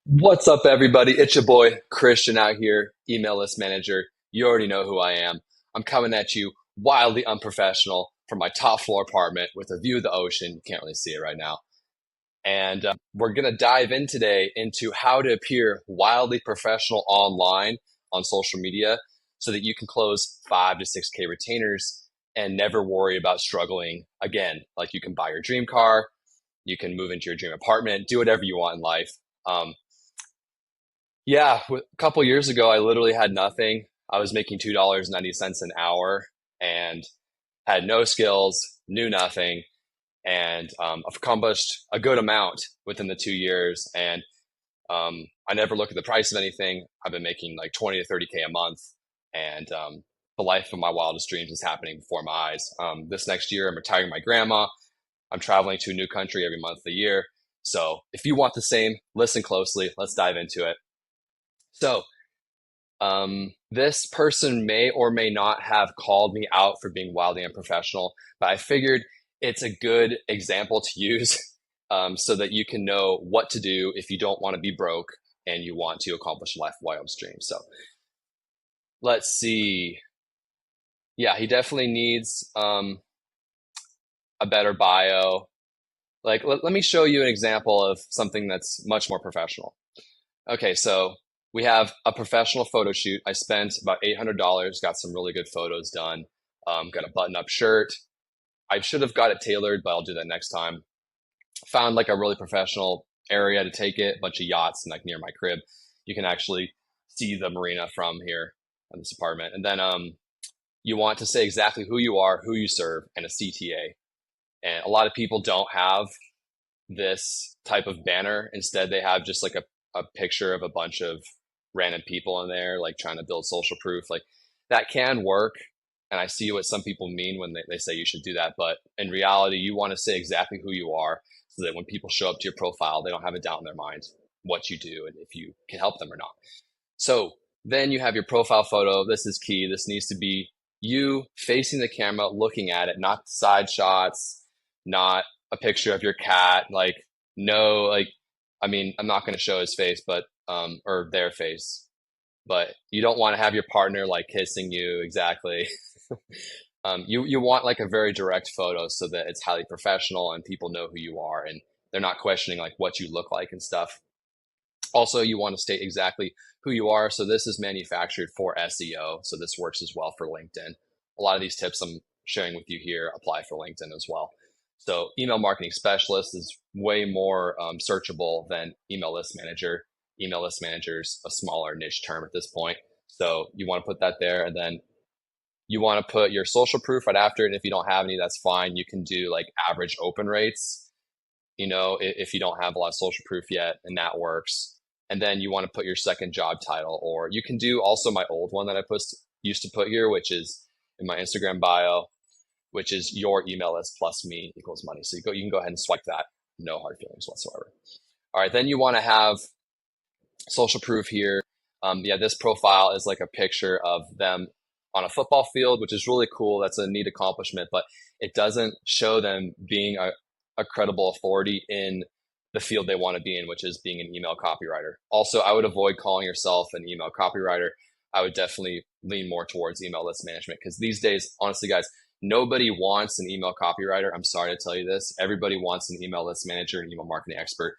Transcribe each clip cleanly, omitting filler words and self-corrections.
What's up, everybody? It's your boy Christian out here, email list manager. You already know who I am. I'm coming at you wildly unprofessional from my top floor apartment with a view of the ocean. You can't really see it right now. And we're going to dive in today into how to appear wildly professional online on social media so that you can close 5 to 6K retainers and never worry about struggling again. Like you can buy your dream car, you can move into your dream apartment, do whatever you want in life. Um, yeah, a couple years ago, I literally had nothing. I was making $2.90 an hour and had no skills, knew nothing, and I've accomplished a good amount within the 2 years. And I never look at the price of anything. I've been making like 20 to 30K a month, and the life of my wildest dreams is happening before my eyes. This next year, I'm retiring my grandma. I'm traveling to a new country every month of the year. So if you want the same, listen closely. Let's dive into it. So this person may or may not have called me out for being wildly unprofessional, but I figured it's a good example to use so that you can know what to do if you don't want to be broke and you want to accomplish a life of wildest dreams. So let's see. Yeah, he definitely needs a better bio. Like, let me show you an example of something that's much more professional. Okay, so we have a professional photo shoot. I spent about $800, got some really good photos done, got a button-up shirt. I should have got it tailored, but I'll do that next time. Found like a really professional area to take it, a bunch of yachts and like near my crib. You can actually see the marina from here in this apartment. And then you want to say exactly who you are, who you serve, and a CTA. And a lot of people don't have this type of banner. Instead, they have just like a picture of a bunch of random people in there, like trying to build social proof. Like that can work. And I see what some people mean when they say you should do that. But in reality, you want to say exactly who you are so that when people show up to your profile, they don't have a doubt in their mind what you do and if you can help them or not. So then you have your profile photo. This is key. This needs to be you facing the camera, looking at it, not side shots, not a picture of your cat. Like, no, like, I mean, I'm not going to show his face, but, or their face, but you don't want to have your partner like kissing you exactly. You want like a very direct photo so that it's highly professional and people know who you are and they're not questioning like what you look like and stuff. Also, you want to state exactly who you are. So this is manufactured for SEO. So this works as well for LinkedIn. A lot of these tips I'm sharing with you here apply for LinkedIn as well. So email marketing specialist is way more searchable than email list manager. Email list manager is a smaller niche term at this point. So you want to put that there, and then you want to put your social proof right after it. And if you don't have any, that's fine. You can do like average open rates, if you don't have a lot of social proof yet, and that works. And then you want to put your second job title, or you can do also my old one that I used to put here, which is in my Instagram bio, which is your email list plus me equals money. So you can go ahead and swipe that. No hard feelings whatsoever. All right, then you want to have social proof here. This profile is like a picture of them on a football field, which is really cool. That's a neat accomplishment, but it doesn't show them being a credible authority in the field they want to be in, which is being an email copywriter. Also, I would avoid calling yourself an email copywriter. I would definitely lean more towards email list management because these days, honestly, guys, nobody wants an email copywriter. I'm sorry to tell you this. Everybody wants an email list manager, an email marketing expert.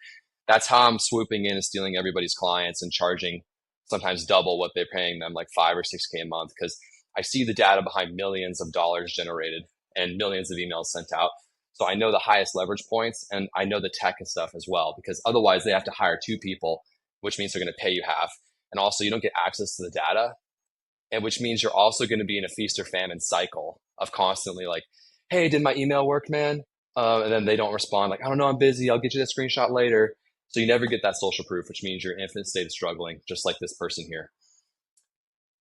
That's how I'm swooping in and stealing everybody's clients and charging sometimes double what they're paying them, like 5 or 6K a month, because I see the data behind millions of dollars generated and millions of emails sent out. So I know the highest leverage points and I know the tech and stuff as well, because otherwise they have to hire 2 people, which means they're going to pay you half. And also you don't get access to the data, and which means you're also going to be in a feast or famine cycle of constantly like, hey, did my email work, man? And then they don't respond like, I don't know, I'm busy. I'll get you that screenshot later. So you never get that social proof, which means you're in infinite state of struggling, just like this person here.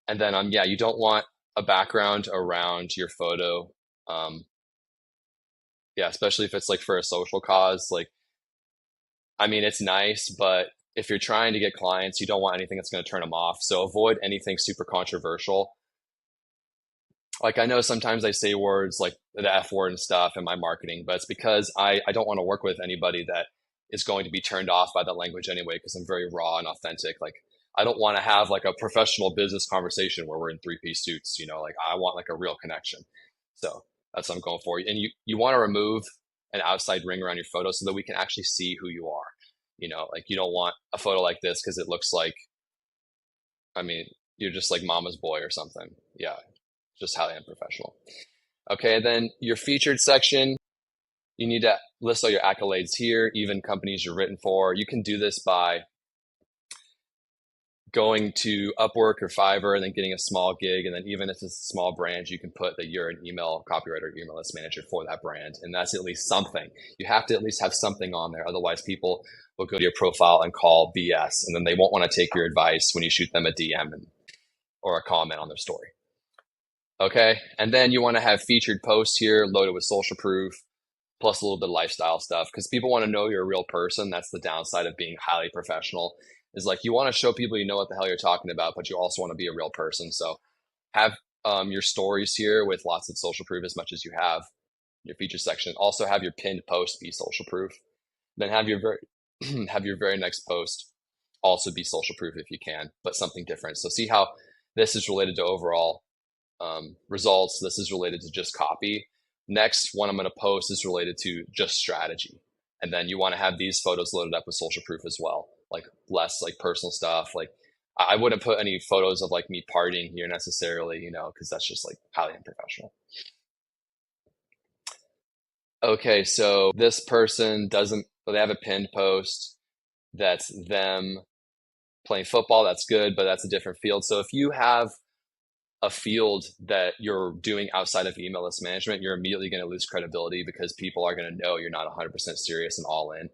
And then, you don't want a background around your photo. Especially if it's like for a social cause. Like, I mean, it's nice, but if you're trying to get clients, you don't want anything that's going to turn them off. So avoid anything super controversial. Like, I know sometimes I say words like the F word and stuff in my marketing, but it's because I don't want to work with anybody that is going to be turned off by that language anyway, because I'm very raw and authentic. Like, I don't want to have like a professional business conversation where we're in three-piece suits, like I want like a real connection. So that's what I'm going for. And you want to remove an outside ring around your photo so that we can actually see who you are. Like you don't want a photo like this because it looks like, I mean, you're just like mama's boy or something. Yeah, just highly unprofessional. Okay, then your featured section, you need to list all your accolades here, even companies you're written for. You can do this by going to Upwork or Fiverr and then getting a small gig. And then even if it's a small brand, you can put that you're an email copywriter, email list manager for that brand. And that's at least something. You have to at least have something on there. Otherwise, people will go to your profile and call BS. And then they won't want to take your advice when you shoot them a DM or a comment on their story. Okay. And then you want to have featured posts here loaded with social proof, plus a little bit of lifestyle stuff, because people want to know you're a real person. That's the downside of being highly professional, is like you want to show people you know what the hell you're talking about, but you also want to be a real person. So have your stories here with lots of social proof as much as you have your feature section. Also have your pinned post be social proof. Then have your very next post also be social proof if you can, but something different. So see how this is related to overall results. This is related to just copy. Next one I'm going to post is related to just strategy. And then you want to have these photos loaded up with social proof as well, like less like personal stuff. Like I wouldn't put any photos of like me partying here necessarily, because that's just like highly unprofessional. Okay, so this person they have a pinned post that's them playing football. That's good, but that's a different field. So if you have a field that you're doing outside of email list management, you're immediately going to lose credibility because people are going to know you're not 100% serious and all in.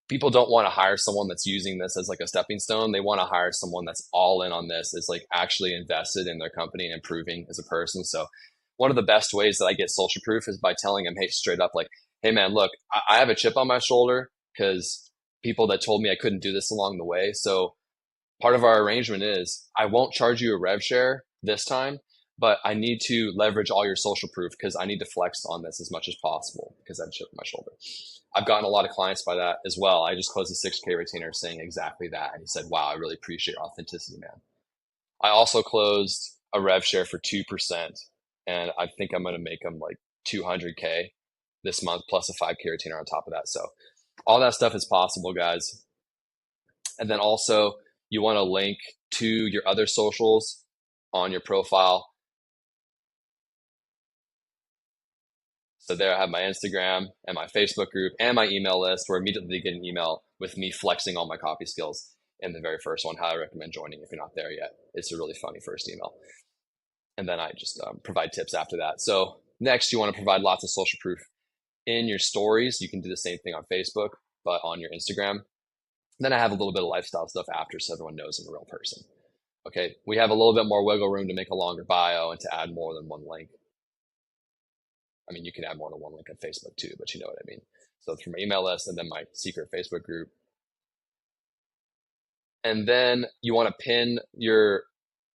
People don't want to hire someone that's using this as like a stepping stone. They want to hire someone that's all in on this, is like actually invested in their company and improving as a person. So one of the best ways that I get social proof is by telling them, hey, straight up, like, hey man, look, I have a chip on my shoulder because people that told me I couldn't do this along the way. So part of our arrangement is I won't charge you a rev share this time, but I need to leverage all your social proof because I need to flex on this as much as possible because I have a chip on my shoulder. I've gotten a lot of clients by that as well. I just closed a 6K retainer saying exactly that. And he said, wow, I really appreciate your authenticity, man. I also closed a rev share for 2%. And I think I'm going to make them like 200K this month plus a 5K retainer on top of that. So all that stuff is possible, guys. And then also you want to link to your other socials on your profile. So there I have my Instagram and my Facebook group and my email list, where immediately they get an email with me flexing all my copy skills in the very first one. Highly recommend joining if you're not there yet. It's a really funny first email. And then I just provide tips after that. So next, you want to provide lots of social proof in your stories. You can do the same thing on Facebook, but on your Instagram. Then I have a little bit of lifestyle stuff after so everyone knows I'm a real person. Okay, we have a little bit more wiggle room to make a longer bio and to add more than one link. I mean, you can add more than one link on Facebook too, but you know what I mean. So from my email list and then my secret Facebook group. And then you want to pin your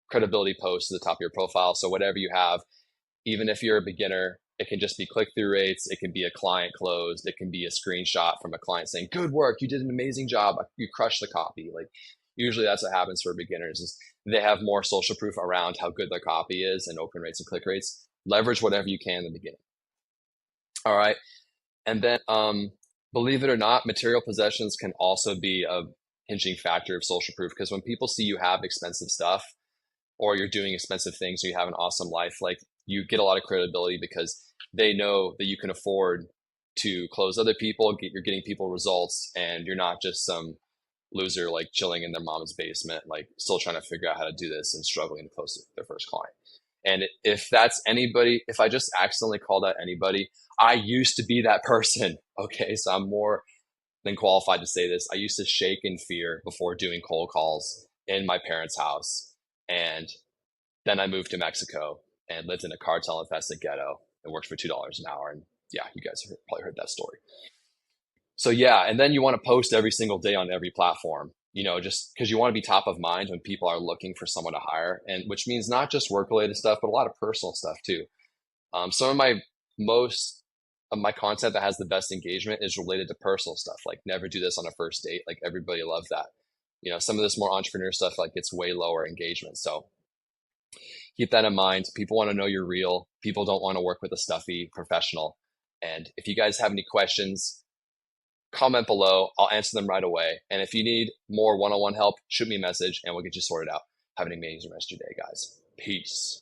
credibility post to the top of your profile. So whatever you have, even if you're a beginner, it can just be click-through rates. It can be a client closed. It can be a screenshot from a client saying, good work, you did an amazing job. You crushed the copy. Like usually that's what happens for beginners, is they have more social proof around how good their copy is and open rates and click rates. Leverage whatever you can in the beginning. All right. And then believe it or not, material possessions can also be a hinging factor of social proof, because when people see you have expensive stuff or you're doing expensive things or you have an awesome life, like you get a lot of credibility because they know that you can afford to close other people, you're getting people results, and you're not just some loser like chilling in their mom's basement, like still trying to figure out how to do this and struggling to close their first client. And if that's anybody, if I just accidentally called out anybody, I used to be that person. Okay. So I'm more than qualified to say this. I used to shake in fear before doing cold calls in my parents' house. And then I moved to Mexico and lived in a cartel infested ghetto and worked for $2 an hour. And yeah, you guys have probably heard that story. So yeah, and then you want to post every single day on every platform, just because you want to be top of mind when people are looking for someone to hire, and which means not just work related stuff, but a lot of personal stuff too. Some of my most my content that has the best engagement is related to personal stuff, like never do this on a first date. Like everybody loves that. Some of this more entrepreneur stuff, like it's way lower engagement. So keep that in mind. People want to know you're real. People don't want to work with a stuffy professional. And if you guys have any questions, comment below. I'll answer them right away. And if you need more one-on-one help, shoot me a message and we'll get you sorted out. Have an amazing rest of your day, guys. Peace.